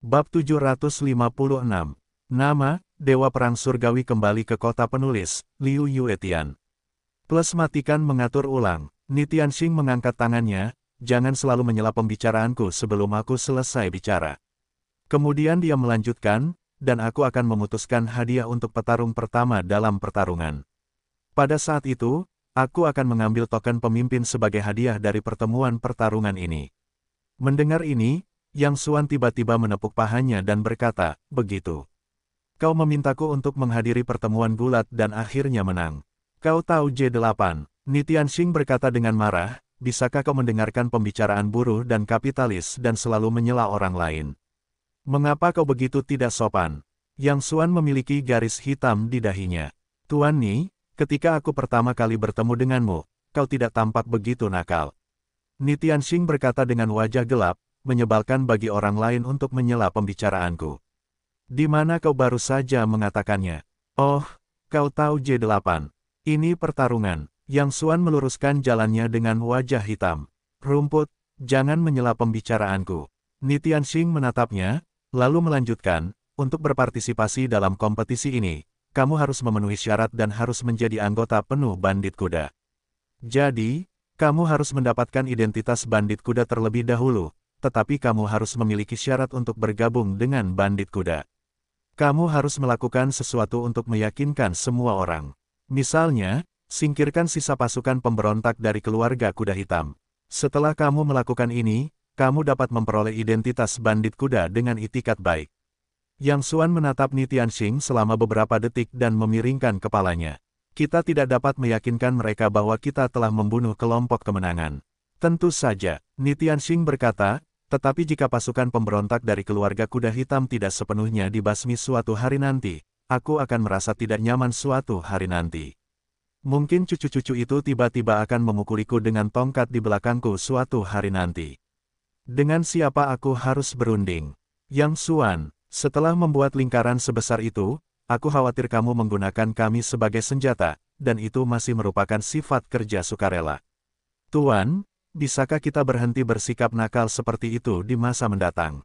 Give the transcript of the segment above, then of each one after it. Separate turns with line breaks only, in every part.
Bab 756. Nama, Dewa Perang Surgawi kembali ke kota penulis, Liu Yuetian. Plus matikan mengatur ulang. Nitianxing mengangkat tangannya, jangan selalu menyela pembicaraanku sebelum aku selesai bicara. Kemudian dia melanjutkan, dan aku akan memutuskan hadiah untuk petarung pertama dalam pertarungan. Pada saat itu, aku akan mengambil token pemimpin sebagai hadiah dari pertemuan pertarungan ini. Mendengar ini, Yang Xuan tiba-tiba menepuk pahanya dan berkata, begitu. Kau memintaku untuk menghadiri pertemuan gulat dan akhirnya menang. Kau tahu J8, Nitianxing berkata dengan marah, bisakah kau mendengarkan pembicaraan buruh dan kapitalis dan selalu menyela orang lain? Mengapa kau begitu tidak sopan? Yang Xuan memiliki garis hitam di dahinya. Tuan Ni, ketika aku pertama kali bertemu denganmu, kau tidak tampak begitu nakal. Nitianxing berkata dengan wajah gelap, menyebalkan bagi orang lain untuk menyela pembicaraanku. Di mana kau baru saja mengatakannya? Oh, kau tahu J8. Ini pertarungan. Yang Xuan meluruskan jalannya dengan wajah hitam. Rumput, jangan menyela pembicaraanku. Nitianxing menatapnya, lalu melanjutkan, untuk berpartisipasi dalam kompetisi ini, kamu harus memenuhi syarat dan harus menjadi anggota penuh Bandit Kuda. Jadi, kamu harus mendapatkan identitas Bandit Kuda terlebih dahulu, tetapi kamu harus memiliki syarat untuk bergabung dengan Bandit Kuda. Kamu harus melakukan sesuatu untuk meyakinkan semua orang. Misalnya, singkirkan sisa pasukan pemberontak dari keluarga kuda hitam. Setelah kamu melakukan ini, kamu dapat memperoleh identitas Bandit Kuda dengan itikat baik. Yang Xuan menatap Nitianxing selama beberapa detik dan memiringkan kepalanya. Kita tidak dapat meyakinkan mereka bahwa kita telah membunuh kelompok kemenangan. Tentu saja, Nitianxing berkata, tetapi jika pasukan pemberontak dari keluarga kuda hitam tidak sepenuhnya dibasmi suatu hari nanti, aku akan merasa tidak nyaman suatu hari nanti. Mungkin cucu-cucu itu tiba-tiba akan memukuliku dengan tongkat di belakangku suatu hari nanti. Dengan siapa aku harus berunding? Yang Xuan, setelah membuat lingkaran sebesar itu, aku khawatir kamu menggunakan kami sebagai senjata, dan itu masih merupakan sifat kerja sukarela. Tuan, bisakah kita berhenti bersikap nakal seperti itu di masa mendatang?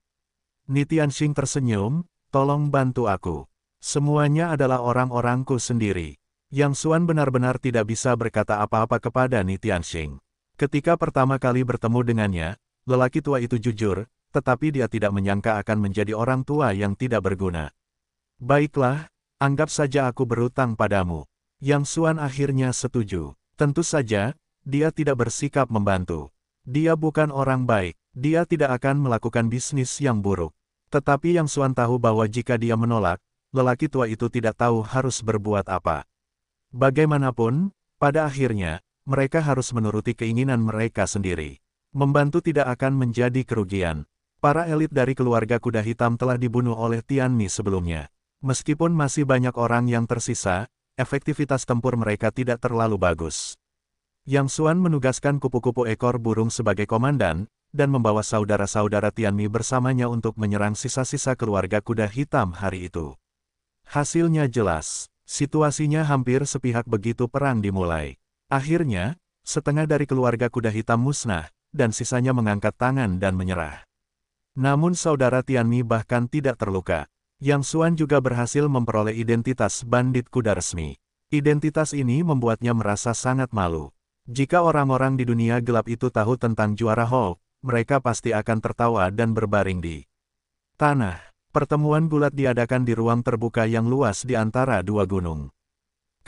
Nitianxing tersenyum, tolong bantu aku. Semuanya adalah orang-orangku sendiri. Yang Xuan benar-benar tidak bisa berkata apa-apa kepada Nitianxing. Ketika pertama kali bertemu dengannya, lelaki tua itu jujur, tetapi dia tidak menyangka akan menjadi orang tua yang tidak berguna. Baiklah, anggap saja aku berutang padamu. Yang Xuan akhirnya setuju. Tentu saja, dia tidak bersikap membantu. Dia bukan orang baik, dia tidak akan melakukan bisnis yang buruk. Tetapi Yang Xuan tahu bahwa jika dia menolak, lelaki tua itu tidak tahu harus berbuat apa. Bagaimanapun, pada akhirnya, mereka harus menuruti keinginan mereka sendiri. Membantu tidak akan menjadi kerugian. Para elit dari keluarga kuda hitam telah dibunuh oleh Tianmi sebelumnya. Meskipun masih banyak orang yang tersisa, efektivitas tempur mereka tidak terlalu bagus. Yang Xuan menugaskan kupu-kupu ekor burung sebagai komandan, dan membawa saudara-saudara Tianmi bersamanya untuk menyerang sisa-sisa keluarga kuda hitam hari itu. Hasilnya jelas, situasinya hampir sepihak begitu perang dimulai. Akhirnya, setengah dari keluarga kuda hitam musnah, dan sisanya mengangkat tangan dan menyerah. Namun saudara Tianmi bahkan tidak terluka. Yang Xuan juga berhasil memperoleh identitas bandit kuda resmi. Identitas ini membuatnya merasa sangat malu. Jika orang-orang di dunia gelap itu tahu tentang juara Hulk, mereka pasti akan tertawa dan berbaring di tanah. Pertemuan gulat diadakan di ruang terbuka yang luas di antara dua gunung.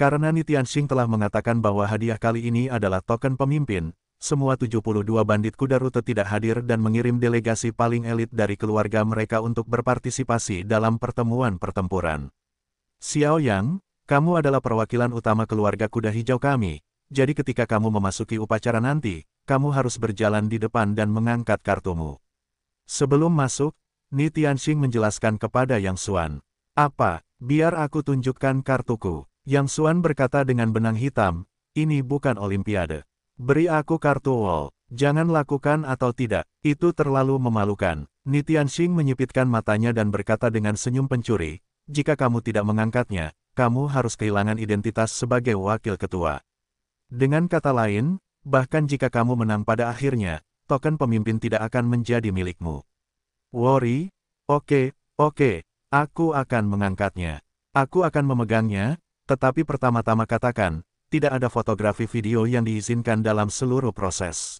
Karena Nitianxing telah mengatakan bahwa hadiah kali ini adalah token pemimpin, semua 72 bandit kuda rute tidak hadir dan mengirim delegasi paling elit dari keluarga mereka untuk berpartisipasi dalam pertemuan pertempuran. Xiao Yang, kamu adalah perwakilan utama keluarga kuda hijau kami. Jadi ketika kamu memasuki upacara nanti, kamu harus berjalan di depan dan mengangkat kartumu. Sebelum masuk, Nitianxing menjelaskan kepada Yang Xuan. Apa, biar aku tunjukkan kartuku. Yang Xuan berkata dengan benang hitam, ini bukan olimpiade. Beri aku kartu wall, jangan lakukan atau tidak, itu terlalu memalukan. Nitianxing menyipitkan matanya dan berkata dengan senyum pencuri, jika kamu tidak mengangkatnya, kamu harus kehilangan identitas sebagai wakil ketua. Dengan kata lain, bahkan jika kamu menang pada akhirnya, token pemimpin tidak akan menjadi milikmu. Worry, Oke, aku akan mengangkatnya. Aku akan memegangnya, tetapi pertama-tama katakan, tidak ada fotografi video yang diizinkan dalam seluruh proses.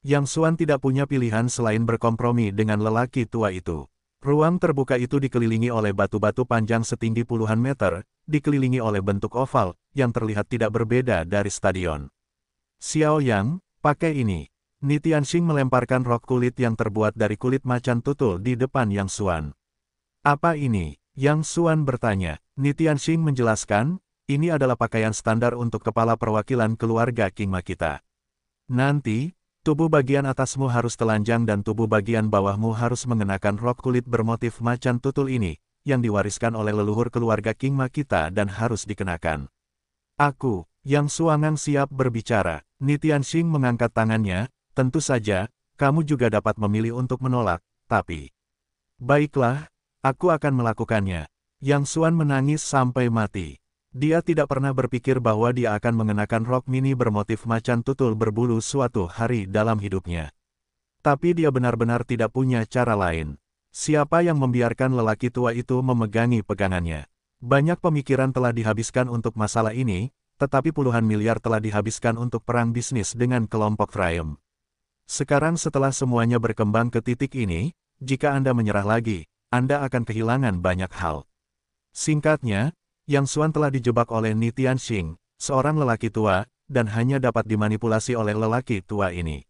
Yang Xuan tidak punya pilihan selain berkompromi dengan lelaki tua itu. Ruang terbuka itu dikelilingi oleh batu-batu panjang setinggi puluhan meter, dikelilingi oleh bentuk oval, yang terlihat tidak berbeda dari stadion. Xiao Yang, pakai ini. Ni Tianxing melemparkan rok kulit yang terbuat dari kulit macan tutul di depan Yang Xuan. Apa ini? Yang Xuan bertanya. Ni Tianxing menjelaskan, ini adalah pakaian standar untuk kepala perwakilan keluarga King Ma kita. Nanti, tubuh bagian atasmu harus telanjang dan tubuh bagian bawahmu harus mengenakan rok kulit bermotif macan tutul ini, yang diwariskan oleh leluhur keluarga King Ma kita dan harus dikenakan. Aku, Yang Xuangang siap berbicara. Ni Tianxing mengangkat tangannya, tentu saja, kamu juga dapat memilih untuk menolak, tapi... Baiklah, aku akan melakukannya. Yang Xuan menangis sampai mati. Dia tidak pernah berpikir bahwa dia akan mengenakan rok mini bermotif macan tutul berbulu suatu hari dalam hidupnya. Tapi dia benar-benar tidak punya cara lain. Siapa yang membiarkan lelaki tua itu memegangi pegangannya? Banyak pemikiran telah dihabiskan untuk masalah ini, tetapi puluhan miliar telah dihabiskan untuk perang bisnis dengan kelompok Frame. Sekarang setelah semuanya berkembang ke titik ini, jika Anda menyerah lagi, Anda akan kehilangan banyak hal. Singkatnya, Yang Xuan telah dijebak oleh Ni Tianxing, seorang lelaki tua, dan hanya dapat dimanipulasi oleh lelaki tua ini.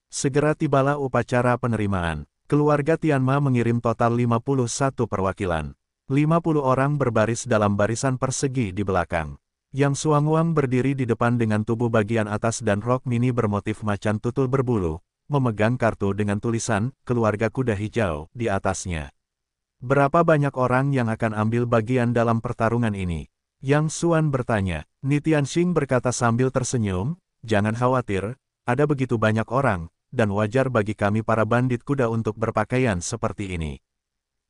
Segera tibalah upacara penerimaan. Keluarga Tianma mengirim total 51 perwakilan. 50 orang berbaris dalam barisan persegi di belakang. Yang Xuanguang berdiri di depan dengan tubuh bagian atas dan rok mini bermotif macan tutul berbulu, memegang kartu dengan tulisan, Keluarga Kuda Hijau, di atasnya. Berapa banyak orang yang akan ambil bagian dalam pertarungan ini? Yang Xuan bertanya. Ni Tianxing berkata sambil tersenyum, jangan khawatir, ada begitu banyak orang, dan wajar bagi kami para bandit kuda untuk berpakaian seperti ini.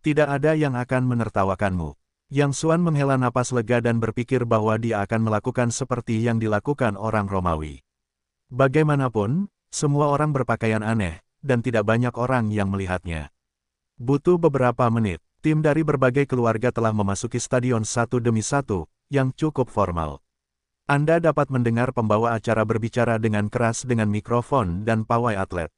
Tidak ada yang akan menertawakanmu. Yang Xuan menghela napas lega dan berpikir bahwa dia akan melakukan seperti yang dilakukan orang Romawi. Bagaimanapun, semua orang berpakaian aneh, dan tidak banyak orang yang melihatnya. Butuh beberapa menit, tim dari berbagai keluarga telah memasuki stadion satu demi satu, yang cukup formal. Anda dapat mendengar pembawa acara berbicara dengan keras dengan mikrofon dan pawai atlet.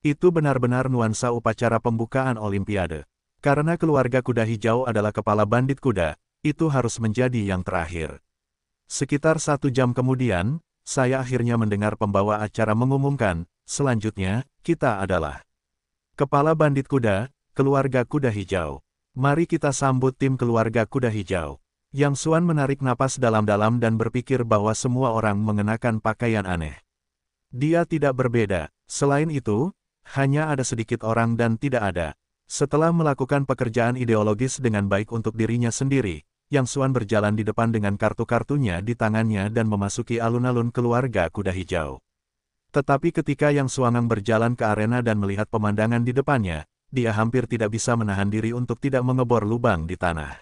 Itu benar-benar nuansa upacara pembukaan Olimpiade. Karena keluarga kuda hijau adalah kepala bandit kuda, itu harus menjadi yang terakhir. Sekitar 1 jam kemudian, saya akhirnya mendengar pembawa acara mengumumkan, selanjutnya, kita adalah kepala bandit kuda, keluarga kuda hijau. Mari kita sambut tim keluarga kuda hijau. Yang Xuan menarik napas dalam-dalam dan berpikir bahwa semua orang mengenakan pakaian aneh. Dia tidak berbeda. Selain itu, hanya ada sedikit orang dan tidak ada. Setelah melakukan pekerjaan ideologis dengan baik untuk dirinya sendiri, Yang Xuan berjalan di depan dengan kartu-kartunya di tangannya dan memasuki alun-alun keluarga kuda hijau. Tetapi ketika Yang Xuangang berjalan ke arena dan melihat pemandangan di depannya, dia hampir tidak bisa menahan diri untuk tidak mengebor lubang di tanah.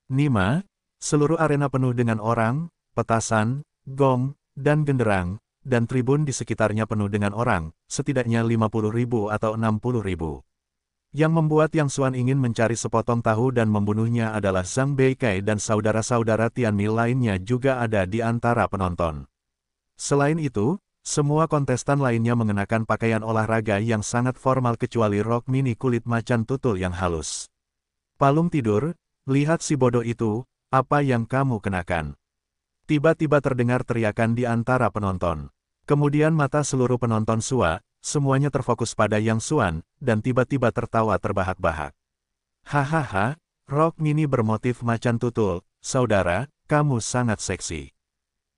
Nima, seluruh arena penuh dengan orang, petasan, gong, dan genderang, dan tribun di sekitarnya penuh dengan orang, setidaknya 50.000 atau 60.000. Yang membuat Yang Xuan ingin mencari sepotong tahu dan membunuhnya adalah Zhang Beikai dan saudara-saudara Tianmi lainnya juga ada di antara penonton. Selain itu, semua kontestan lainnya mengenakan pakaian olahraga yang sangat formal kecuali rok mini kulit macan tutul yang halus. Palung tidur, lihat si bodoh itu, apa yang kamu kenakan? Tiba-tiba terdengar teriakan di antara penonton. Kemudian mata seluruh penonton semuanya terfokus pada Yang Xuan, dan tiba-tiba tertawa terbahak-bahak. Hahaha, rok mini bermotif macan tutul, saudara, kamu sangat seksi.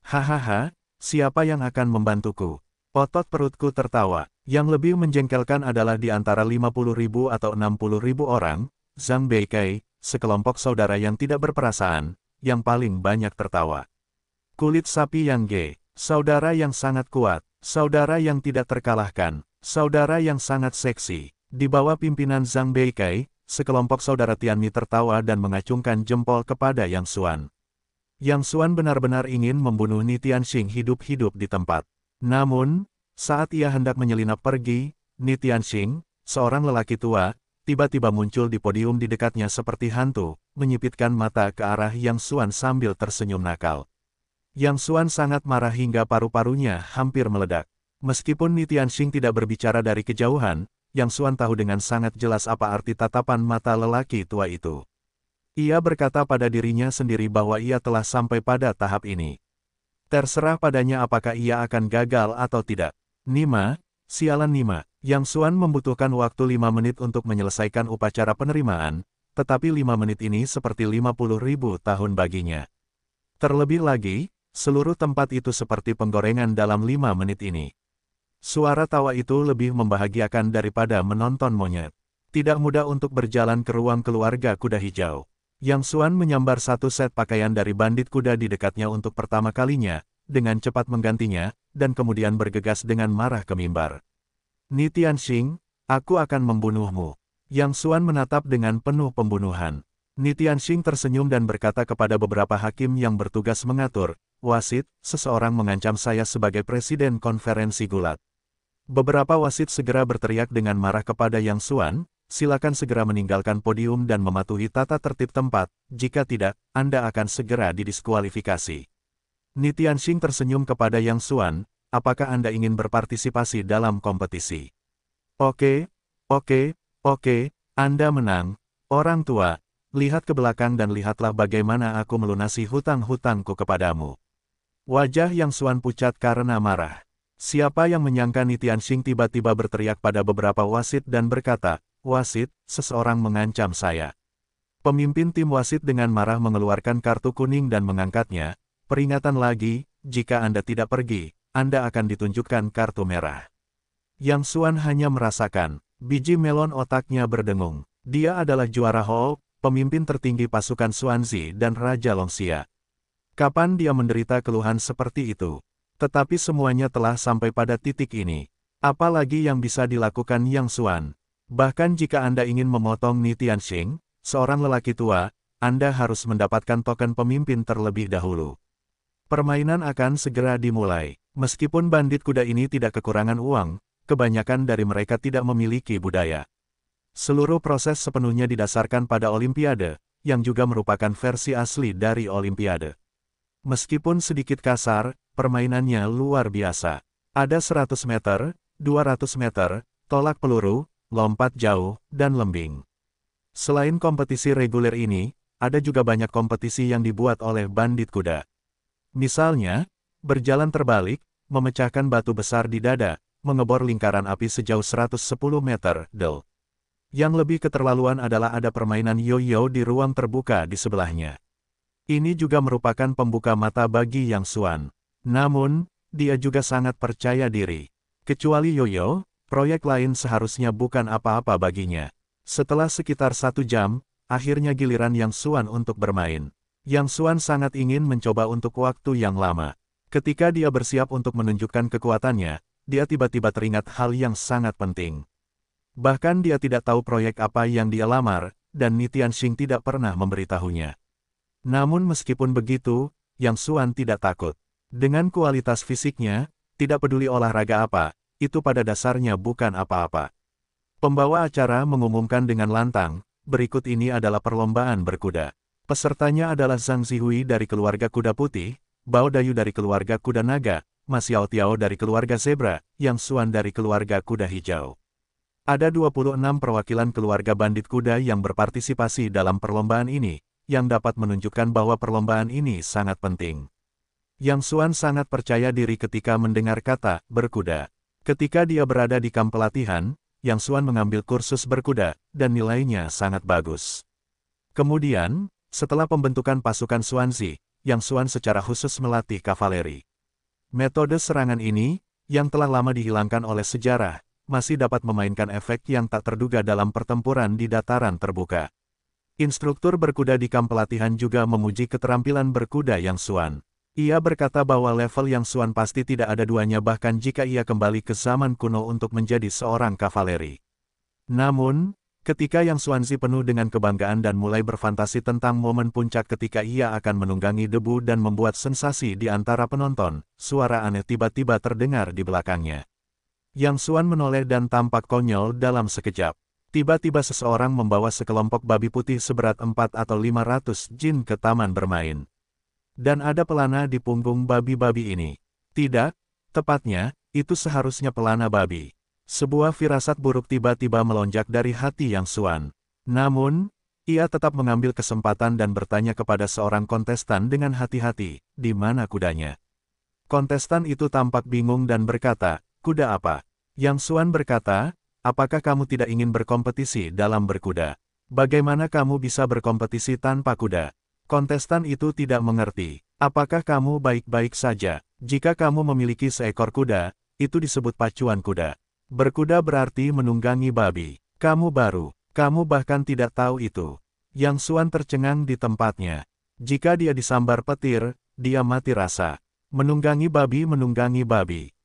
Hahaha. Siapa yang akan membantuku? Otot perutku tertawa. Yang lebih menjengkelkan adalah di antara 50.000 atau 60.000 orang, Zhang Beikai, sekelompok saudara yang tidak berperasaan, yang paling banyak tertawa. Kulit sapi yang gay, saudara yang sangat kuat, saudara yang tidak terkalahkan, saudara yang sangat seksi. Di bawah pimpinan Zhang Beikai, sekelompok saudara Tianmi tertawa dan mengacungkan jempol kepada Yang Xuan. Yang Xuan benar-benar ingin membunuh Ni Tianxing hidup-hidup di tempat. Namun, saat ia hendak menyelinap pergi, Ni Tianxing, seorang lelaki tua, tiba-tiba muncul di podium di dekatnya seperti hantu, menyipitkan mata ke arah Yang Xuan sambil tersenyum nakal. Yang Xuan sangat marah hingga paru-parunya hampir meledak. Meskipun Ni Tianxing tidak berbicara dari kejauhan, Yang Xuan tahu dengan sangat jelas apa arti tatapan mata lelaki tua itu. Ia berkata pada dirinya sendiri bahwa ia telah sampai pada tahap ini. Terserah padanya apakah ia akan gagal atau tidak. Nima, sialan Nima. Yang Xuan membutuhkan waktu 5 menit untuk menyelesaikan upacara penerimaan, tetapi 5 menit ini seperti 50.000 tahun baginya. Terlebih lagi, seluruh tempat itu seperti penggorengan dalam 5 menit ini. Suara tawa itu lebih membahagiakan daripada menonton monyet. Tidak mudah untuk berjalan ke ruang keluarga kuda hijau. Yang Xuan menyambar satu set pakaian dari bandit kuda di dekatnya untuk pertama kalinya, dengan cepat menggantinya, dan kemudian bergegas dengan marah ke mimbar. Ni Tianxing, aku akan membunuhmu. Yang Xuan menatap dengan penuh pembunuhan. Ni Tianxing tersenyum dan berkata kepada beberapa hakim yang bertugas mengatur, wasit, seseorang mengancam saya sebagai presiden konferensi gulat. Beberapa wasit segera berteriak dengan marah kepada Yang Xuan, silakan segera meninggalkan podium dan mematuhi tata tertib tempat, jika tidak, Anda akan segera didiskualifikasi. Ni Tianxing tersenyum kepada Yang Xuan, apakah Anda ingin berpartisipasi dalam kompetisi? Oke, Anda menang. Orang tua, lihat ke belakang dan lihatlah bagaimana aku melunasi hutang-hutangku kepadamu. Wajah Yang Xuan pucat karena marah. Siapa yang menyangka Ni Tianxing tiba-tiba berteriak pada beberapa wasit dan berkata, wasit, seseorang mengancam saya. Pemimpin tim wasit dengan marah mengeluarkan kartu kuning dan mengangkatnya. Peringatan lagi, jika Anda tidak pergi, Anda akan ditunjukkan kartu merah. Yang Xuan hanya merasakan, biji melon otaknya berdengung. Dia adalah juara Hall, pemimpin tertinggi pasukan Xuanzi dan Raja Longxia. Kapan dia menderita keluhan seperti itu? Tetapi semuanya telah sampai pada titik ini. Apalagi yang bisa dilakukan Yang Xuan? Bahkan jika Anda ingin memotong Ni Tianxing, seorang lelaki tua, Anda harus mendapatkan token pemimpin terlebih dahulu. Permainan akan segera dimulai. Meskipun bandit kuda ini tidak kekurangan uang, kebanyakan dari mereka tidak memiliki budaya. Seluruh proses sepenuhnya didasarkan pada Olimpiade, yang juga merupakan versi asli dari Olimpiade. Meskipun sedikit kasar, permainannya luar biasa. Ada 100 meter, 200 meter, tolak peluru, lompat jauh, dan lembing. Selain kompetisi reguler ini, ada juga banyak kompetisi yang dibuat oleh bandit kuda. Misalnya, berjalan terbalik, memecahkan batu besar di dada, mengebor lingkaran api sejauh 110 meter, del. Yang lebih keterlaluan adalah ada permainan yo-yo di ruang terbuka di sebelahnya. Ini juga merupakan pembuka mata bagi Yang Xuan. Namun, dia juga sangat percaya diri. Kecuali yo-yo, proyek lain seharusnya bukan apa-apa baginya. Setelah sekitar 1 jam, akhirnya giliran Yang Xuan untuk bermain. Yang Xuan sangat ingin mencoba untuk waktu yang lama. Ketika dia bersiap untuk menunjukkan kekuatannya, dia tiba-tiba teringat hal yang sangat penting. Bahkan dia tidak tahu proyek apa yang dia lamar, dan Ni Tianxing tidak pernah memberitahunya. Namun meskipun begitu, Yang Xuan tidak takut. Dengan kualitas fisiknya, tidak peduli olahraga apa, itu pada dasarnya bukan apa-apa. Pembawa acara mengumumkan dengan lantang, berikut ini adalah perlombaan berkuda. Pesertanya adalah Zhang Zihui dari keluarga kuda putih, Bao Dayu dari keluarga kuda naga, Ma Xiao Tiao dari keluarga zebra, Yang Xuan dari keluarga kuda hijau. Ada 26 perwakilan keluarga bandit kuda yang berpartisipasi dalam perlombaan ini, yang dapat menunjukkan bahwa perlombaan ini sangat penting. Yang Xuan sangat percaya diri ketika mendengar kata berkuda. Ketika dia berada di kamp pelatihan, Yang Xuan mengambil kursus berkuda, dan nilainya sangat bagus. Kemudian, setelah pembentukan pasukan Xuanzi, Yang Xuan secara khusus melatih kavaleri. Metode serangan ini, yang telah lama dihilangkan oleh sejarah, masih dapat memainkan efek yang tak terduga dalam pertempuran di dataran terbuka. Instruktur berkuda di kamp pelatihan juga memuji keterampilan berkuda Yang Xuan. Ia berkata bahwa level Yang Xuan pasti tidak ada duanya bahkan jika ia kembali ke zaman kuno untuk menjadi seorang kavaleri. Namun, ketika Yang Xuanzi penuh dengan kebanggaan dan mulai berfantasi tentang momen puncak ketika ia akan menunggangi debu dan membuat sensasi di antara penonton, suara aneh tiba-tiba terdengar di belakangnya. Yang Xuan menoleh dan tampak konyol dalam sekejap. Tiba-tiba seseorang membawa sekelompok babi putih seberat 4 atau 500 jin ke taman bermain. Dan ada pelana di punggung babi-babi ini. Tidak, tepatnya, itu seharusnya pelana babi. Sebuah firasat buruk tiba-tiba melonjak dari hati Yang Xuan. Namun, ia tetap mengambil kesempatan dan bertanya kepada seorang kontestan dengan hati-hati, di mana kudanya. Kontestan itu tampak bingung dan berkata, kuda apa? Yang Xuan berkata, apakah kamu tidak ingin berkompetisi dalam berkuda? Bagaimana kamu bisa berkompetisi tanpa kuda? Kontestan itu tidak mengerti. Apakah kamu baik-baik saja? Jika kamu memiliki seekor kuda, itu disebut pacuan kuda. Berkuda berarti menunggangi babi. Kamu baru. Kamu bahkan tidak tahu itu. Yang Xuan tercengang di tempatnya. Jika dia disambar petir, dia mati rasa. Menunggangi babi.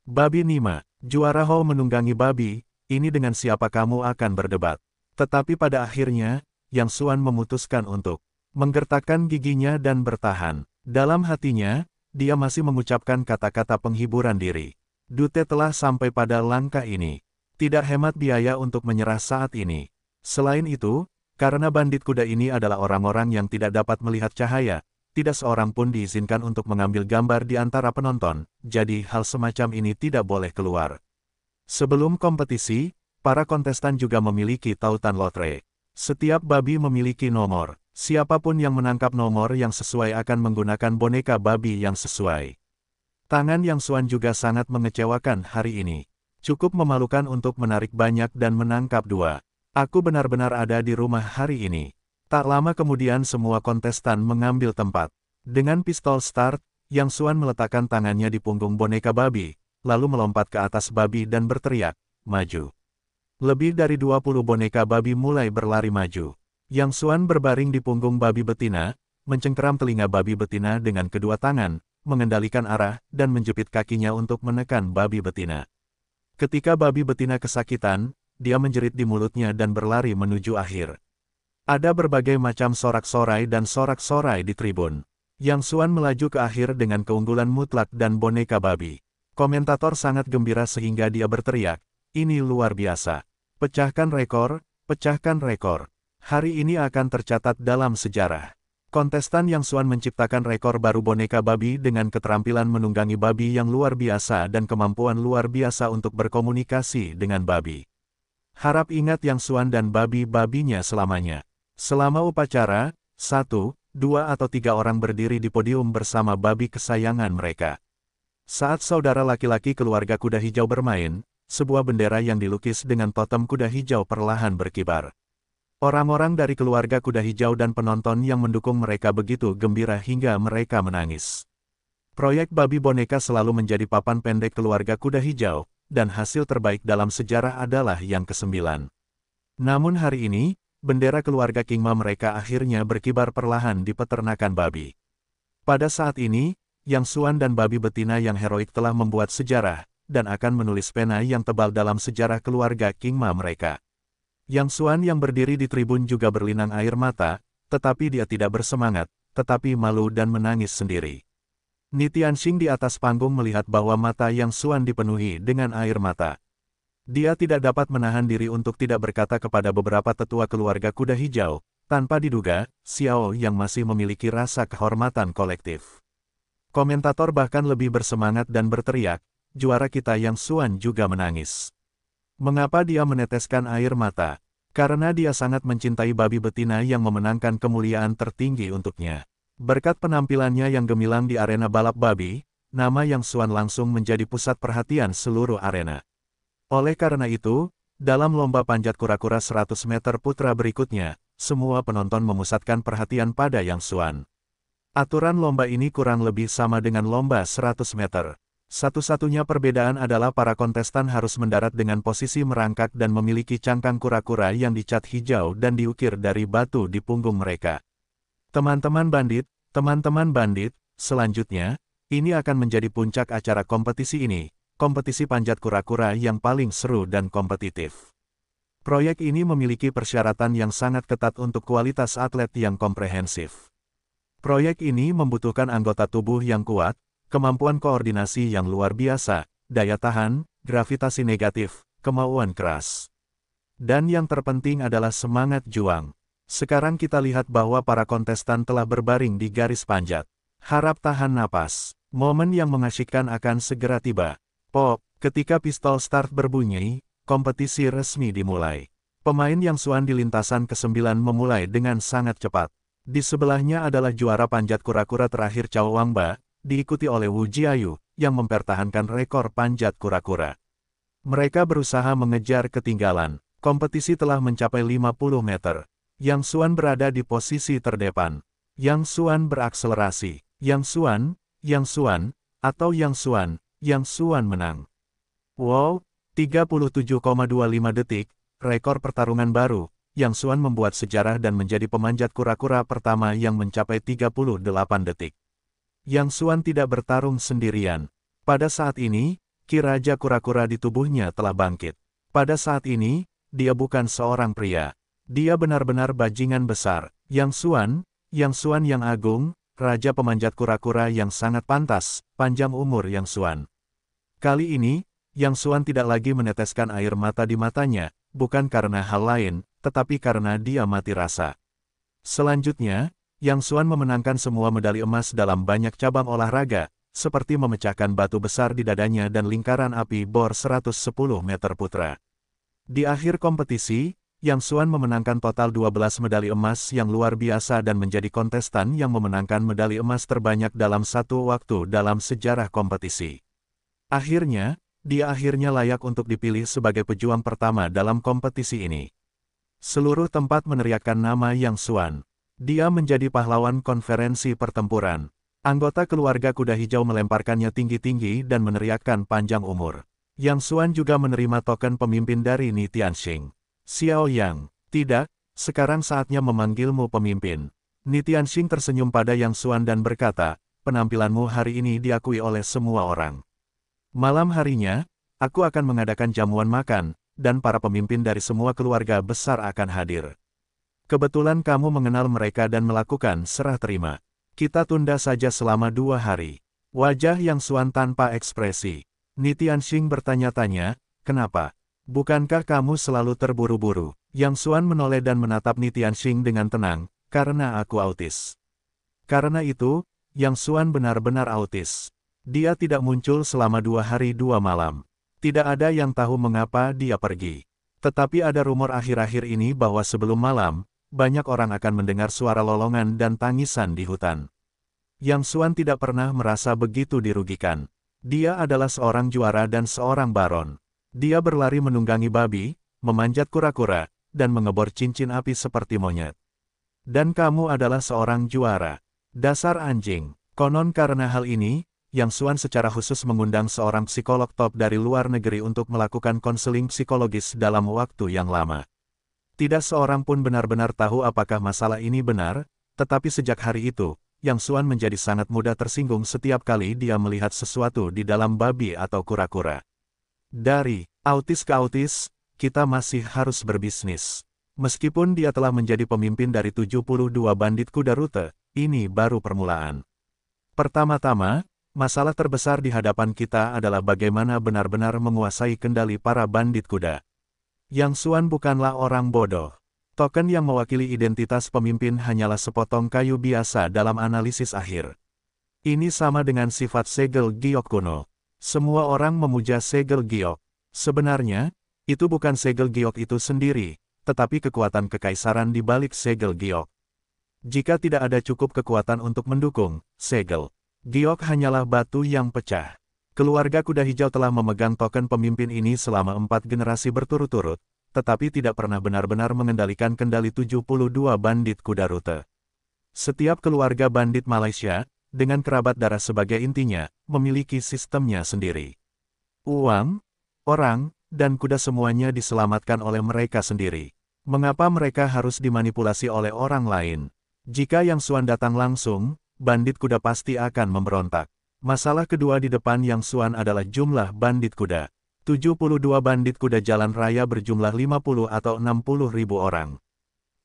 Babi Nima, juara Hall menunggangi babi, ini dengan siapa kamu akan berdebat. Tetapi pada akhirnya, Yang Xuan memutuskan untuk menggertakkan giginya dan bertahan. Dalam hatinya, dia masih mengucapkan kata-kata penghiburan diri. Dute telah sampai pada langkah ini. Tidak hemat biaya untuk menyerah saat ini. Selain itu, karena bandit kuda ini adalah orang-orang yang tidak dapat melihat cahaya, tidak seorang pun diizinkan untuk mengambil gambar di antara penonton, jadi hal semacam ini tidak boleh keluar. Sebelum kompetisi, para kontestan juga memiliki tautan lotre. Setiap babi memiliki nomor. Siapapun yang menangkap nomor yang sesuai akan menggunakan boneka babi yang sesuai. Tangan Yang Xuan juga sangat mengecewakan hari ini. Cukup memalukan untuk menarik banyak dan menangkap 2. Aku benar-benar ada di rumah hari ini. Tak lama kemudian semua kontestan mengambil tempat. Dengan pistol start, Yang Xuan meletakkan tangannya di punggung boneka babi, lalu melompat ke atas babi dan berteriak, maju. Lebih dari 20 boneka babi mulai berlari maju. Yang Xuan berbaring di punggung babi betina, mencengkeram telinga babi betina dengan kedua tangan, mengendalikan arah, dan menjepit kakinya untuk menekan babi betina. Ketika babi betina kesakitan, dia menjerit di mulutnya dan berlari menuju akhir. Ada berbagai macam sorak-sorai dan sorak-sorai di tribun. Yang Xuan melaju ke akhir dengan keunggulan mutlak dan boneka babi. Komentator sangat gembira sehingga dia berteriak, ini luar biasa. Pecahkan rekor, pecahkan rekor. Hari ini akan tercatat dalam sejarah. Kontestan Yang Xuan menciptakan rekor baru boneka babi dengan keterampilan menunggangi babi yang luar biasa dan kemampuan luar biasa untuk berkomunikasi dengan babi. Harap ingat Yang Xuan dan babi-babinya selamanya. Selama upacara, 1, 2 atau 3 orang berdiri di podium bersama babi kesayangan mereka. Saat saudara laki-laki keluarga kuda hijau bermain, sebuah bendera yang dilukis dengan totem kuda hijau perlahan berkibar. Orang-orang dari keluarga kuda hijau dan penonton yang mendukung mereka begitu gembira hingga mereka menangis. Proyek babi boneka selalu menjadi papan pendek keluarga kuda hijau, dan hasil terbaik dalam sejarah adalah yang ke-9. Namun hari ini, bendera keluarga Kingma mereka akhirnya berkibar perlahan di peternakan babi. Pada saat ini, Yang Xuan dan babi betina yang heroik telah membuat sejarah, dan akan menulis pena yang tebal dalam sejarah keluarga Kingma mereka. Yang Xuan yang berdiri di tribun juga berlinang air mata, tetapi dia tidak bersemangat, tetapi malu dan menangis sendiri. Ni Tianxing di atas panggung melihat bahwa mata Yang Xuan dipenuhi dengan air mata. Dia tidak dapat menahan diri untuk tidak berkata kepada beberapa tetua keluarga kuda hijau, tanpa diduga, Xiao yang masih memiliki rasa kehormatan kolektif. Komentator bahkan lebih bersemangat dan berteriak, juara kita Yang Xuan juga menangis. Mengapa dia meneteskan air mata? Karena dia sangat mencintai babi betina yang memenangkan kemuliaan tertinggi untuknya. Berkat penampilannya yang gemilang di arena balap babi, nama Yang Xuan langsung menjadi pusat perhatian seluruh arena. Oleh karena itu, dalam lomba panjat kura-kura 100 meter putra berikutnya, semua penonton memusatkan perhatian pada Yang Xuan. Aturan lomba ini kurang lebih sama dengan lomba 100 meter. Satu-satunya perbedaan adalah para kontestan harus mendarat dengan posisi merangkak dan memiliki cangkang kura-kura yang dicat hijau dan diukir dari batu di punggung mereka. Teman-teman bandit, selanjutnya, ini akan menjadi puncak acara kompetisi ini. Kompetisi panjat kura-kura yang paling seru dan kompetitif. Proyek ini memiliki persyaratan yang sangat ketat untuk kualitas atlet yang komprehensif. Proyek ini membutuhkan anggota tubuh yang kuat, kemampuan koordinasi yang luar biasa, daya tahan, gravitasi negatif, kemauan keras. Dan yang terpenting adalah semangat juang. Sekarang kita lihat bahwa para kontestan telah berbaring di garis panjat. Harap tahan napas. Momen yang mengasyikkan akan segera tiba. Pop, ketika pistol start berbunyi, kompetisi resmi dimulai. Pemain Yang Xuan di lintasan ke-9 memulai dengan sangat cepat. Di sebelahnya adalah juara panjat kura-kura terakhir Cao Wangba, diikuti oleh Wu Jiayu, yang mempertahankan rekor panjat kura-kura. Mereka berusaha mengejar ketinggalan. Kompetisi telah mencapai 50 meter. Yang Xuan berada di posisi terdepan. Yang Xuan berakselerasi. Yang Xuan, atau Yang Xuan menang. Wow, 37,25 detik, rekor pertarungan baru. Yang Xuan membuat sejarah dan menjadi pemanjat kura-kura pertama yang mencapai 38 detik. Yang Xuan tidak bertarung sendirian. Pada saat ini, Ki Raja kura-kura di tubuhnya telah bangkit. Pada saat ini, dia bukan seorang pria. Dia benar-benar bajingan besar. Yang Xuan yang agung, Raja pemanjat kura-kura yang sangat pantas, panjang umur Yang Xuan. Kali ini, Yang Xuan tidak lagi meneteskan air mata di matanya, bukan karena hal lain, tetapi karena dia mati rasa. Selanjutnya, Yang Xuan memenangkan semua medali emas dalam banyak cabang olahraga, seperti memecahkan batu besar di dadanya dan lingkaran api bor 110 meter putra. Di akhir kompetisi, Yang Xuan memenangkan total 12 medali emas yang luar biasa dan menjadi kontestan yang memenangkan medali emas terbanyak dalam satu waktu dalam sejarah kompetisi. Akhirnya, dia layak untuk dipilih sebagai pejuang pertama dalam kompetisi ini. Seluruh tempat meneriakkan nama Yang Xuan. Dia menjadi pahlawan konferensi pertempuran. Anggota keluarga kuda hijau melemparkannya tinggi-tinggi dan meneriakkan panjang umur. Yang Xuan juga menerima token pemimpin dari Ni Tianxing. Xiao Yang, tidak, sekarang saatnya memanggilmu pemimpin. Ni Tianxing tersenyum pada Yang Xuan dan berkata, penampilanmu hari ini diakui oleh semua orang. Malam harinya, aku akan mengadakan jamuan makan, dan para pemimpin dari semua keluarga besar akan hadir. Kebetulan kamu mengenal mereka dan melakukan serah terima. Kita tunda saja selama 2 hari. Wajah Yang Xuan tanpa ekspresi. Ni Tianxing bertanya-tanya, kenapa? Bukankah kamu selalu terburu-buru? Yang Xuan menoleh dan menatap Ni Tianxing dengan tenang, karena aku autis. Karena itu, Yang Xuan benar-benar autis. Dia tidak muncul selama 2 hari 2 malam. Tidak ada yang tahu mengapa dia pergi. Tetapi ada rumor akhir-akhir ini bahwa sebelum malam, banyak orang akan mendengar suara lolongan dan tangisan di hutan. Yang Xuan tidak pernah merasa begitu dirugikan. Dia adalah seorang juara dan seorang baron. Dia berlari menunggangi babi, memanjat kura-kura, dan mengebor cincin api seperti monyet. Dan kamu adalah seorang juara. Dasar anjing. Konon karena hal ini, Yang Xuan secara khusus mengundang seorang psikolog top dari luar negeri untuk melakukan konseling psikologis dalam waktu yang lama. Tidak seorang pun benar-benar tahu apakah masalah ini benar, tetapi sejak hari itu, Yang Xuan menjadi sangat mudah tersinggung setiap kali dia melihat sesuatu di dalam babi atau kura-kura. Dari autis ke autis, kita masih harus berbisnis. Meskipun dia telah menjadi pemimpin dari 72 bandit kuda rute, ini baru permulaan. Pertama-tama, masalah terbesar di hadapan kita adalah bagaimana benar-benar menguasai kendali para bandit kuda. Yang Xuan bukanlah orang bodoh. Token yang mewakili identitas pemimpin hanyalah sepotong kayu biasa dalam analisis akhir. Ini sama dengan sifat segel giok kuno. Semua orang memuja segel giok. Sebenarnya, itu bukan segel giok itu sendiri, tetapi kekuatan kekaisaran di balik segel giok. Jika tidak ada cukup kekuatan untuk mendukung segel giok hanyalah batu yang pecah. Keluarga kuda hijau telah memegang token pemimpin ini selama 4 generasi berturut-turut, tetapi tidak pernah benar-benar mengendalikan kendali 72 bandit kuda rute. Setiap keluarga bandit Malaysia, dengan kerabat darah sebagai intinya, memiliki sistemnya sendiri. Uang, orang, dan kuda semuanya diselamatkan oleh mereka sendiri. Mengapa mereka harus dimanipulasi oleh orang lain? Jika Yang Xuan datang langsung, bandit kuda pasti akan memberontak. Masalah kedua di depan Yang Xuan adalah jumlah bandit kuda. 72 bandit kuda jalan raya berjumlah 50 atau 60 ribu orang.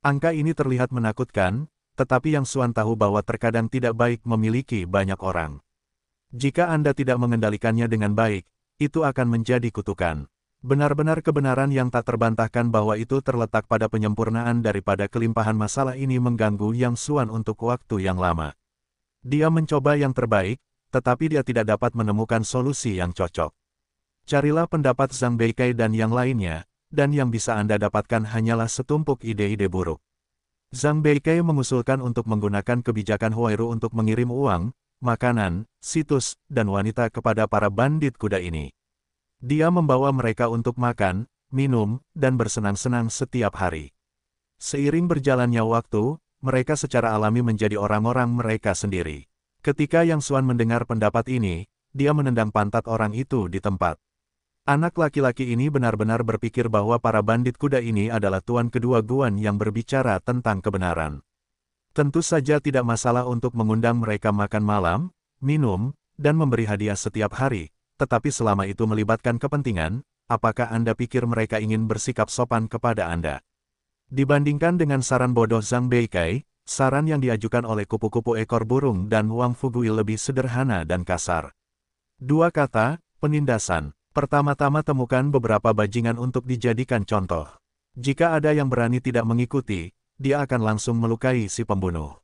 Angka ini terlihat menakutkan, tetapi Yang Xuan tahu bahwa terkadang tidak baik memiliki banyak orang. Jika Anda tidak mengendalikannya dengan baik, itu akan menjadi kutukan. Benar-benar kebenaran yang tak terbantahkan bahwa itu terletak pada penyempurnaan daripada kelimpahan masalah ini mengganggu Yang Xuan untuk waktu yang lama. Dia mencoba yang terbaik, tetapi dia tidak dapat menemukan solusi yang cocok. Carilah pendapat Zhang Beikai dan yang lainnya, dan yang bisa Anda dapatkan hanyalah setumpuk ide-ide buruk. Zhang Beikai mengusulkan untuk menggunakan kebijakan Huairu untuk mengirim uang, makanan, situs, dan wanita kepada para bandit kuda ini. Dia membawa mereka untuk makan, minum, dan bersenang-senang setiap hari. Seiring berjalannya waktu, mereka secara alami menjadi orang-orang mereka sendiri. Ketika Yang Xuan mendengar pendapat ini, dia menendang pantat orang itu di tempat. Anak laki-laki ini benar-benar berpikir bahwa para bandit kuda ini adalah tuan kedua Guan yang berbicara tentang kebenaran. Tentu saja tidak masalah untuk mengundang mereka makan malam, minum, dan memberi hadiah setiap hari, tetapi selama itu melibatkan kepentingan, apakah Anda pikir mereka ingin bersikap sopan kepada Anda? Dibandingkan dengan saran bodoh Zhang Beikai, saran yang diajukan oleh kupu-kupu ekor burung dan Wang Fugui lebih sederhana dan kasar. Dua kata, penindasan. Pertama-tama temukan beberapa bajingan untuk dijadikan contoh. Jika ada yang berani tidak mengikuti, dia akan langsung melukai si pembunuh.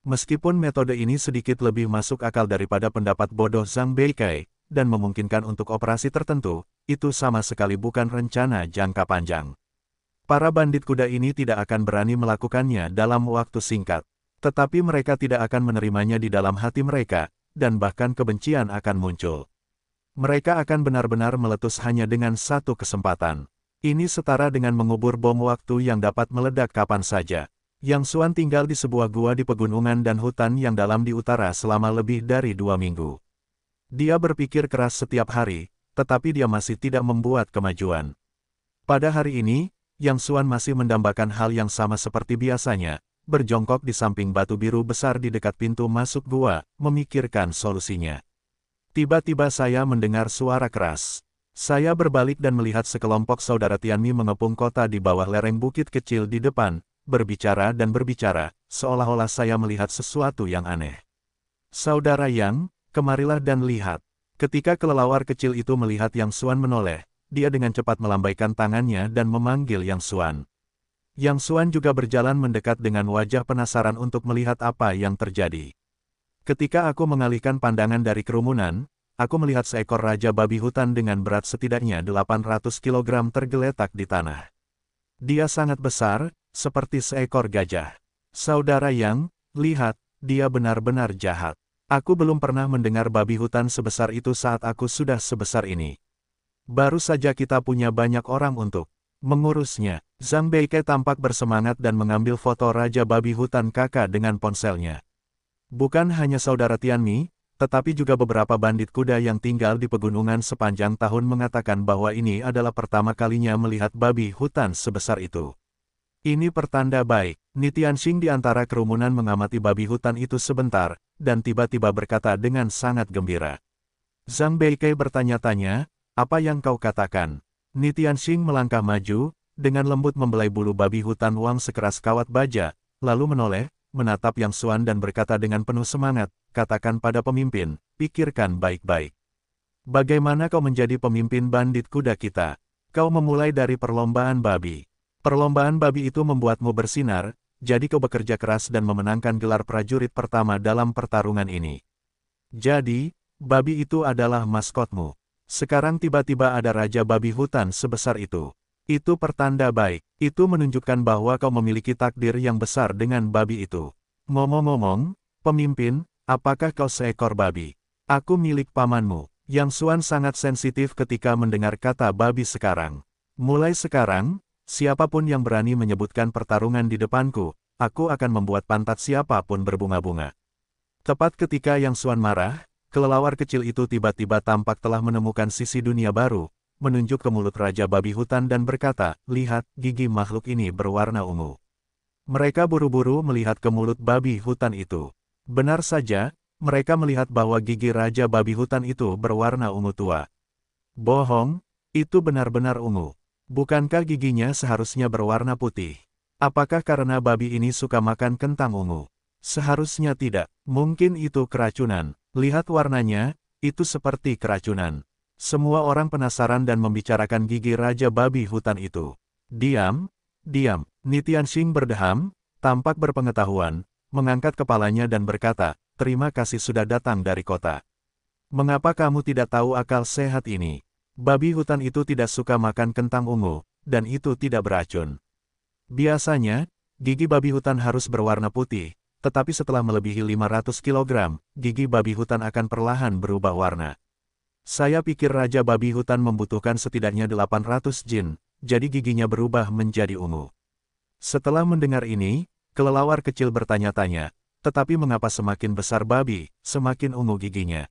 Meskipun metode ini sedikit lebih masuk akal daripada pendapat bodoh Zhang Beikai, dan memungkinkan untuk operasi tertentu, itu sama sekali bukan rencana jangka panjang. Para bandit kuda ini tidak akan berani melakukannya dalam waktu singkat. Tetapi mereka tidak akan menerimanya di dalam hati mereka, dan bahkan kebencian akan muncul. Mereka akan benar-benar meletus hanya dengan satu kesempatan. Ini setara dengan mengubur bom waktu yang dapat meledak kapan saja. Yang Xuan tinggal di sebuah gua di pegunungan dan hutan yang dalam di utara selama lebih dari 2 minggu. Dia berpikir keras setiap hari, tetapi dia masih tidak membuat kemajuan. Pada hari ini, Yang Xuan masih mendambakan hal yang sama seperti biasanya, berjongkok di samping batu biru besar di dekat pintu masuk gua, memikirkan solusinya. Tiba-tiba saya mendengar suara keras. Saya berbalik dan melihat sekelompok saudara Tianmi mengepung kota di bawah lereng bukit kecil di depan, berbicara dan berbicara, seolah-olah saya melihat sesuatu yang aneh. Saudara Yang, kemarilah dan lihat. Ketika kelelawar kecil itu melihat Yang Xuan menoleh, dia dengan cepat melambaikan tangannya dan memanggil Yang Xuan. Yang Xuan juga berjalan mendekat dengan wajah penasaran untuk melihat apa yang terjadi. Ketika aku mengalihkan pandangan dari kerumunan, aku melihat seekor raja babi hutan dengan berat setidaknya 800 kg tergeletak di tanah. Dia sangat besar, seperti seekor gajah. Saudara Yang, lihat, dia benar-benar jahat. Aku belum pernah mendengar babi hutan sebesar itu saat aku sudah sebesar ini. Baru saja kita punya banyak orang untuk mengurusnya. Zhang Beikai tampak bersemangat dan mengambil foto raja babi hutan kakak dengan ponselnya. Bukan hanya saudara Tianmi, tetapi juga beberapa bandit kuda yang tinggal di pegunungan sepanjang tahun mengatakan bahwa ini adalah pertama kalinya melihat babi hutan sebesar itu. Ini pertanda baik. Ni Tianxing di antara kerumunan mengamati babi hutan itu sebentar, dan tiba-tiba berkata dengan sangat gembira. Zhang Beikai bertanya-tanya, apa yang kau katakan? Ni Tianxing melangkah maju, dengan lembut membelai bulu babi hutan Wang sekeras kawat baja, lalu menoleh, menatap Yang Xuan dan berkata dengan penuh semangat, katakan pada pemimpin, pikirkan baik-baik. Bagaimana kau menjadi pemimpin bandit kuda kita? Kau memulai dari perlombaan babi. Perlombaan babi itu membuatmu bersinar, jadi kau bekerja keras dan memenangkan gelar prajurit pertama dalam pertarungan ini. Jadi, babi itu adalah maskotmu. Sekarang tiba-tiba ada raja babi hutan sebesar itu. Itu pertanda baik. Itu menunjukkan bahwa kau memiliki takdir yang besar dengan babi itu. Ngomong-ngomong, pemimpin, apakah kau seekor babi? Aku milik pamanmu. Yang Xuan sangat sensitif ketika mendengar kata babi sekarang. Mulai sekarang, siapapun yang berani menyebutkan pertarungan di depanku, aku akan membuat pantat siapapun berbunga-bunga. Tepat ketika Yang Xuan marah, kelelawar kecil itu tiba-tiba tampak telah menemukan sisi dunia baru, menunjuk ke mulut Raja Babi Hutan dan berkata, lihat, gigi makhluk ini berwarna ungu. Mereka buru-buru melihat ke mulut babi hutan itu. Benar saja, mereka melihat bahwa gigi Raja Babi Hutan itu berwarna ungu tua. Bohong, itu benar-benar ungu. Bukankah giginya seharusnya berwarna putih? Apakah karena babi ini suka makan kentang ungu? Seharusnya tidak. Mungkin itu keracunan. Lihat warnanya, itu seperti keracunan. Semua orang penasaran dan membicarakan gigi raja babi hutan itu. Diam, diam. Nitianxing berdeham, tampak berpengetahuan, mengangkat kepalanya dan berkata, terima kasih sudah datang dari kota. Mengapa kamu tidak tahu akal sehat ini? Babi hutan itu tidak suka makan kentang ungu, dan itu tidak beracun. Biasanya, gigi babi hutan harus berwarna putih, tetapi setelah melebihi 500 kg, gigi babi hutan akan perlahan berubah warna. Saya pikir Raja Babi Hutan membutuhkan setidaknya 800 jin, jadi giginya berubah menjadi ungu. Setelah mendengar ini, kelelawar kecil bertanya-tanya, tetapi mengapa semakin besar babi, semakin ungu giginya?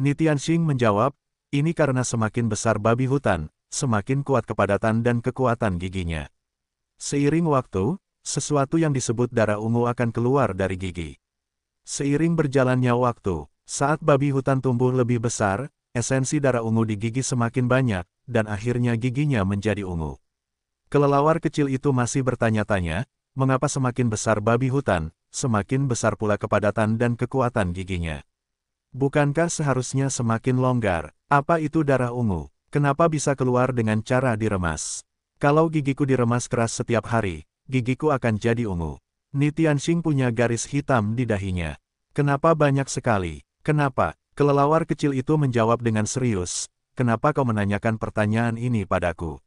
Nitianxing menjawab, ini karena semakin besar babi hutan, semakin kuat kepadatan dan kekuatan giginya. Seiring waktu, sesuatu yang disebut darah ungu akan keluar dari gigi. Seiring berjalannya waktu, saat babi hutan tumbuh lebih besar, esensi darah ungu di gigi semakin banyak, dan akhirnya giginya menjadi ungu. Kelelawar kecil itu masih bertanya-tanya, mengapa semakin besar babi hutan, semakin besar pula kepadatan dan kekuatan giginya. Bukankah seharusnya semakin longgar? Apa itu darah ungu? Kenapa bisa keluar dengan cara diremas? Kalau gigiku diremas keras setiap hari, gigiku akan jadi ungu. Nitianxing punya garis hitam di dahinya. Kenapa banyak sekali? Kenapa? Kelelawar kecil itu menjawab dengan serius, kenapa kau menanyakan pertanyaan ini padaku?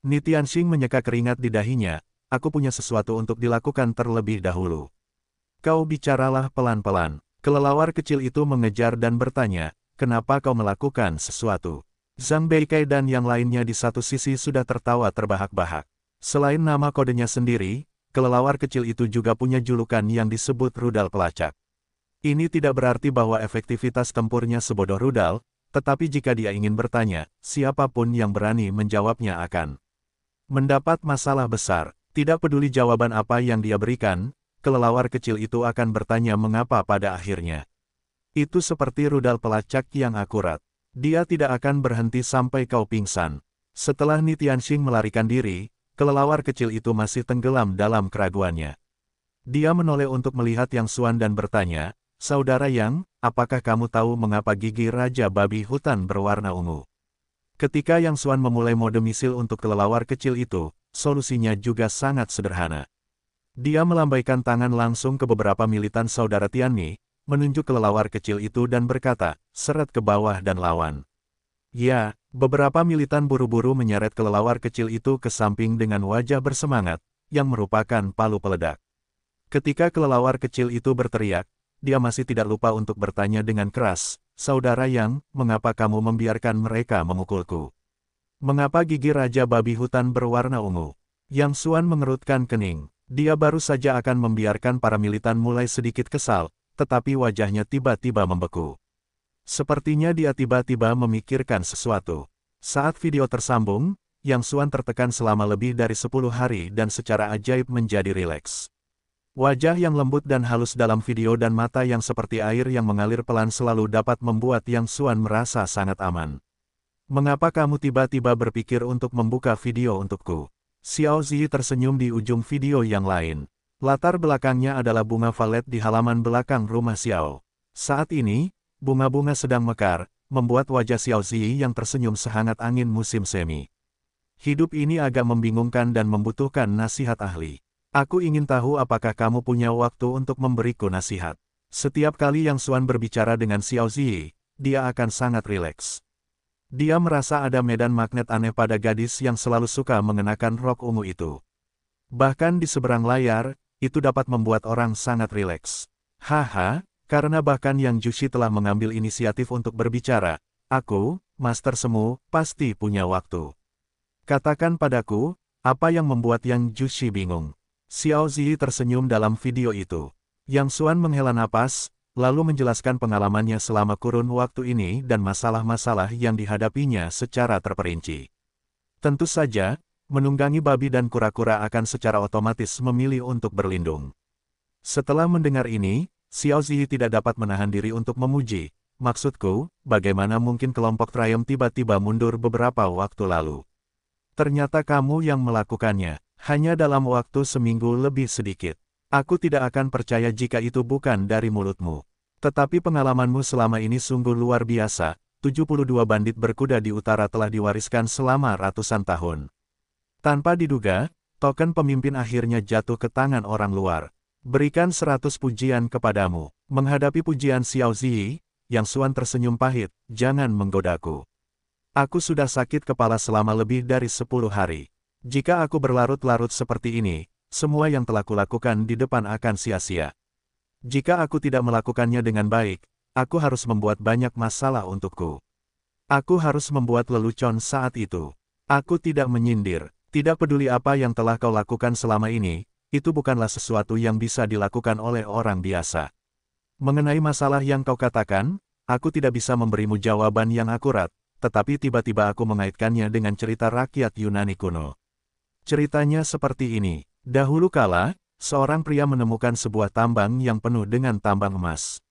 Nitianxing menyeka keringat di dahinya, aku punya sesuatu untuk dilakukan terlebih dahulu. Kau bicaralah pelan-pelan. Kelelawar kecil itu mengejar dan bertanya, kenapa kau melakukan sesuatu? Zhang Beikai dan yang lainnya di satu sisi sudah tertawa terbahak-bahak. Selain nama kodenya sendiri, kelelawar kecil itu juga punya julukan yang disebut rudal pelacak. Ini tidak berarti bahwa efektivitas tempurnya sebodoh rudal, tetapi jika dia ingin bertanya, siapapun yang berani menjawabnya akan mendapat masalah besar. Tidak peduli jawaban apa yang dia berikan, kelelawar kecil itu akan bertanya mengapa pada akhirnya. Itu seperti rudal pelacak yang akurat. Dia tidak akan berhenti sampai kau pingsan. Setelah Nitianxing melarikan diri, kelelawar kecil itu masih tenggelam dalam keraguannya. Dia menoleh untuk melihat Yang Xuan dan bertanya, Saudara Yang, apakah kamu tahu mengapa gigi Raja Babi Hutan berwarna ungu? Ketika Yang Xuan memulai mode misil untuk kelelawar kecil itu, solusinya juga sangat sederhana. Dia melambaikan tangan langsung ke beberapa militan saudara Tianmi, menunjuk kelelawar kecil itu dan berkata, seret ke bawah dan lawan. Ya, beberapa militan buru-buru menyeret kelelawar kecil itu ke samping dengan wajah bersemangat, yang merupakan palu peledak. Ketika kelelawar kecil itu berteriak, dia masih tidak lupa untuk bertanya dengan keras, Saudara Yang, mengapa kamu membiarkan mereka memukulku? Mengapa gigi Raja Babi Hutan berwarna ungu? Yang Xuan mengerutkan kening. Dia baru saja akan membiarkan para militan mulai sedikit kesal, tetapi wajahnya tiba-tiba membeku. Sepertinya dia tiba-tiba memikirkan sesuatu. Saat video tersambung, Yang Xuan tertekan selama lebih dari 10 hari dan secara ajaib menjadi rileks. Wajah yang lembut dan halus dalam video dan mata yang seperti air yang mengalir pelan selalu dapat membuat Yang Xuan merasa sangat aman. Mengapa kamu tiba-tiba berpikir untuk membuka video untukku? Xiao Zi tersenyum di ujung video yang lain. Latar belakangnya adalah bunga valet di halaman belakang rumah Xiao. Saat ini, bunga-bunga sedang mekar, membuat wajah Xiao Zi yang tersenyum sehangat angin musim semi. Hidup ini agak membingungkan dan membutuhkan nasihat ahli. Aku ingin tahu apakah kamu punya waktu untuk memberiku nasihat. Setiap kali Yang Xuan berbicara dengan Xiao Zi, dia akan sangat rileks. Dia merasa ada medan magnet aneh pada gadis yang selalu suka mengenakan rok ungu itu. Bahkan di seberang layar, itu dapat membuat orang sangat rileks. Haha, karena bahkan Yang Jushi telah mengambil inisiatif untuk berbicara, aku, Master Semu, pasti punya waktu. Katakan padaku, apa yang membuat Yang Jushi bingung? Xiao Zi tersenyum dalam video itu. Yang Xuan menghela napas, lalu menjelaskan pengalamannya selama kurun waktu ini dan masalah-masalah yang dihadapinya secara terperinci. Tentu saja, menunggangi babi dan kura-kura akan secara otomatis memilih untuk berlindung. Setelah mendengar ini, Xiao Zi tidak dapat menahan diri untuk memuji, maksudku, bagaimana mungkin kelompok Triumph tiba-tiba mundur beberapa waktu lalu? Ternyata kamu yang melakukannya. Hanya dalam waktu seminggu lebih sedikit. Aku tidak akan percaya jika itu bukan dari mulutmu. Tetapi pengalamanmu selama ini sungguh luar biasa, 72 bandit berkuda di utara telah diwariskan selama ratusan tahun. Tanpa diduga, token pemimpin akhirnya jatuh ke tangan orang luar. Berikan 100 pujian kepadamu. Menghadapi pujian Xiao Ziyi, Yang Xuan tersenyum pahit, jangan menggodaku. Aku sudah sakit kepala selama lebih dari 10 hari. Jika aku berlarut-larut seperti ini, semua yang telah kulakukan di depan akan sia-sia. Jika aku tidak melakukannya dengan baik, aku harus membuat banyak masalah untukku. Aku harus membuat lelucon saat itu. Aku tidak menyindir, tidak peduli apa yang telah kau lakukan selama ini, itu bukanlah sesuatu yang bisa dilakukan oleh orang biasa. Mengenai masalah yang kau katakan, aku tidak bisa memberimu jawaban yang akurat, tetapi tiba-tiba aku mengaitkannya dengan cerita rakyat Yunani kuno. Ceritanya seperti ini. Dahulu kala, seorang pria menemukan sebuah tambang yang penuh dengan tambang emas.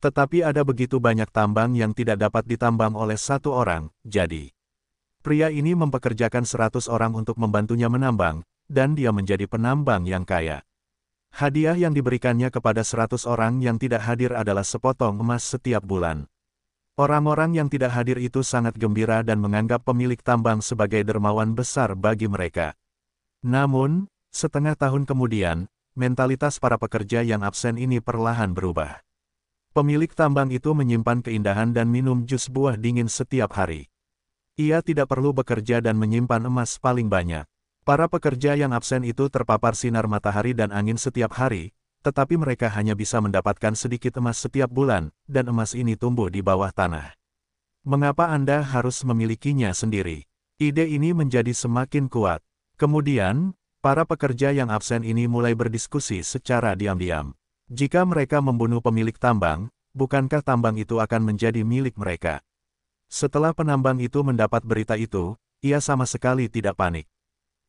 Tetapi ada begitu banyak tambang yang tidak dapat ditambang oleh satu orang, jadi pria ini mempekerjakan 100 orang untuk membantunya menambang, dan dia menjadi penambang yang kaya. Hadiah yang diberikannya kepada 100 orang yang tidak hadir adalah sepotong emas setiap bulan. Orang-orang yang tidak hadir itu sangat gembira dan menganggap pemilik tambang sebagai dermawan besar bagi mereka. Namun, setengah tahun kemudian, mentalitas para pekerja yang absen ini perlahan berubah. Pemilik tambang itu menyimpan keindahan dan minum jus buah dingin setiap hari. Ia tidak perlu bekerja dan menyimpan emas paling banyak. Para pekerja yang absen itu terpapar sinar matahari dan angin setiap hari, tetapi mereka hanya bisa mendapatkan sedikit emas setiap bulan, dan emas ini tumbuh di bawah tanah. Mengapa Anda harus memilikinya sendiri? Ide ini menjadi semakin kuat. Kemudian, para pekerja yang absen ini mulai berdiskusi secara diam-diam. Jika mereka membunuh pemilik tambang, bukankah tambang itu akan menjadi milik mereka? Setelah penambang itu mendapat berita itu, ia sama sekali tidak panik.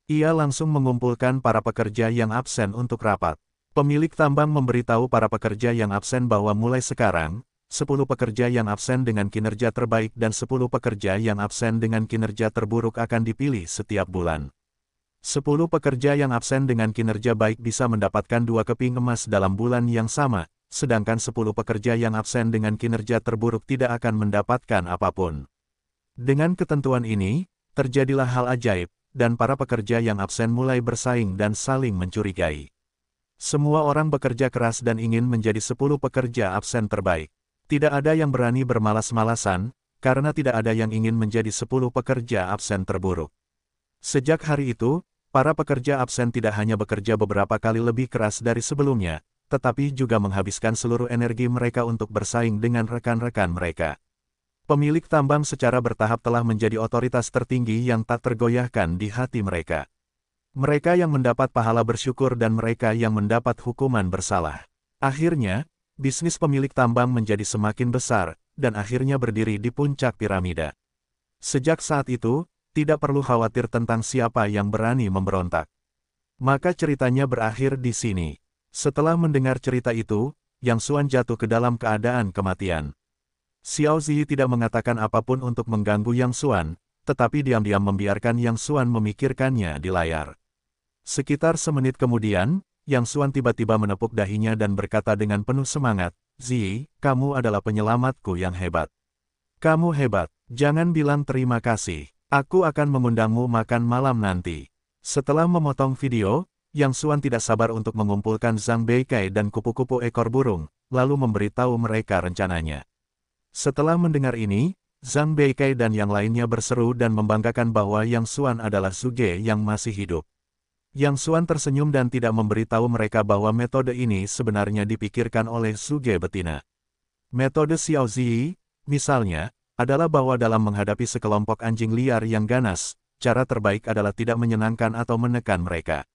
Ia langsung mengumpulkan para pekerja yang absen untuk rapat. Pemilik tambang memberitahu para pekerja yang absen bahwa mulai sekarang, 10 pekerja yang absen dengan kinerja terbaik dan 10 pekerja yang absen dengan kinerja terburuk akan dipilih setiap bulan. 10 pekerja yang absen dengan kinerja baik bisa mendapatkan 2 keping emas dalam bulan yang sama, sedangkan 10 pekerja yang absen dengan kinerja terburuk tidak akan mendapatkan apapun. Dengan ketentuan ini, terjadilah hal ajaib, dan para pekerja yang absen mulai bersaing dan saling mencurigai. Semua orang bekerja keras dan ingin menjadi 10 pekerja absen terbaik. Tidak ada yang berani bermalas-malasan, karena tidak ada yang ingin menjadi 10 pekerja absen terburuk. Sejak hari itu, para pekerja absen tidak hanya bekerja beberapa kali lebih keras dari sebelumnya, tetapi juga menghabiskan seluruh energi mereka untuk bersaing dengan rekan-rekan mereka. Pemilik tambang secara bertahap telah menjadi otoritas tertinggi yang tak tergoyahkan di hati mereka. Mereka yang mendapat pahala bersyukur dan mereka yang mendapat hukuman bersalah. Akhirnya, bisnis pemilik tambang menjadi semakin besar, dan akhirnya berdiri di puncak piramida. Sejak saat itu, tidak perlu khawatir tentang siapa yang berani memberontak. Maka ceritanya berakhir di sini. Setelah mendengar cerita itu, Yang Xuan jatuh ke dalam keadaan kematian. Xiao Ziyi tidak mengatakan apapun untuk mengganggu Yang Xuan, tetapi diam-diam membiarkan Yang Xuan memikirkannya di layar. Sekitar semenit kemudian, Yang Xuan tiba-tiba menepuk dahinya dan berkata dengan penuh semangat, "Ziyi, kamu adalah penyelamatku yang hebat. Kamu hebat, jangan bilang terima kasih. Aku akan mengundangmu makan malam nanti." Setelah memotong video, Yang Xuan tidak sabar untuk mengumpulkan Zhang Beikai dan kupu-kupu ekor burung, lalu memberitahu mereka rencananya. Setelah mendengar ini, Zhang Beikai dan yang lainnya berseru dan membanggakan bahwa Yang Xuan adalah Zhuge yang masih hidup. Yang Xuan tersenyum dan tidak memberitahu mereka bahwa metode ini sebenarnya dipikirkan oleh Zhuge betina. Metode Xiao Ziyi, misalnya, adalah bahwa dalam menghadapi sekelompok anjing liar yang ganas, cara terbaik adalah tidak menyenangkan atau menekan mereka.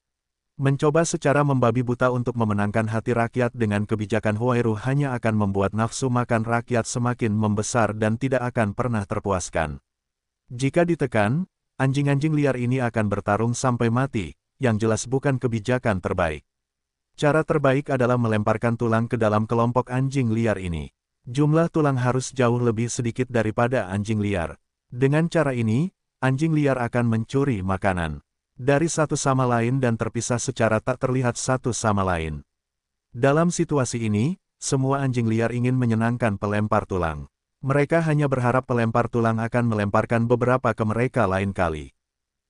Mencoba secara membabi buta untuk memenangkan hati rakyat dengan kebijakan Huairu hanya akan membuat nafsu makan rakyat semakin membesar dan tidak akan pernah terpuaskan. Jika ditekan, anjing-anjing liar ini akan bertarung sampai mati, yang jelas bukan kebijakan terbaik. Cara terbaik adalah melemparkan tulang ke dalam kelompok anjing liar ini. Jumlah tulang harus jauh lebih sedikit daripada anjing liar. Dengan cara ini, anjing liar akan mencuri makanan dari satu sama lain dan terpisah secara tak terlihat satu sama lain. Dalam situasi ini, semua anjing liar ingin menyenangkan pelempar tulang. Mereka hanya berharap pelempar tulang akan melemparkan beberapa ke mereka lain kali.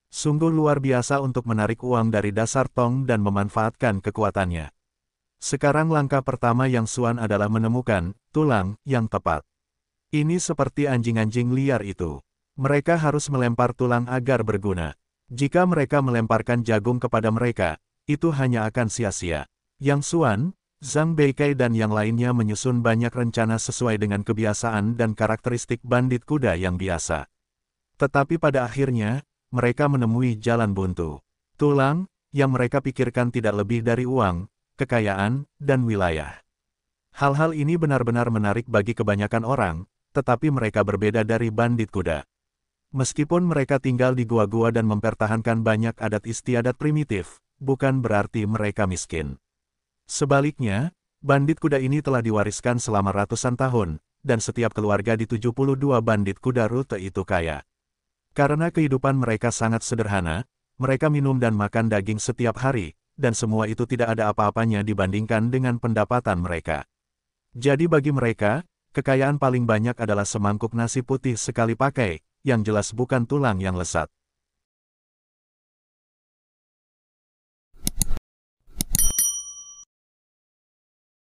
Sungguh luar biasa untuk menarik uang dari dasar tong dan memanfaatkan kekuatannya. Sekarang langkah pertama Yang Xuan adalah menemukan tulang yang tepat. Ini seperti anjing-anjing liar itu. Mereka harus melempar tulang agar berguna. Jika mereka melemparkan jagung kepada mereka, itu hanya akan sia-sia. Yang Xuan, Zhang Beikai dan yang lainnya menyusun banyak rencana sesuai dengan kebiasaan dan karakteristik bandit kuda yang biasa. Tetapi pada akhirnya, mereka menemui jalan buntu. Tulang, yang mereka pikirkan tidak lebih dari uang, kekayaan, dan wilayah. Hal-hal ini benar-benar menarik bagi kebanyakan orang, tetapi mereka berbeda dari bandit kuda. Meskipun mereka tinggal di gua-gua dan mempertahankan banyak adat istiadat primitif, bukan berarti mereka miskin. Sebaliknya, bandit kuda ini telah diwariskan selama ratusan tahun, dan setiap keluarga di 72 bandit kuda rute itu kaya. Karena kehidupan mereka sangat sederhana, mereka minum dan makan daging setiap hari, dan semua itu tidak ada apa-apanya dibandingkan dengan pendapatan mereka. Jadi bagi mereka, kekayaan paling banyak adalah semangkuk nasi putih sekali pakai, yang jelas bukan tulang yang lesat.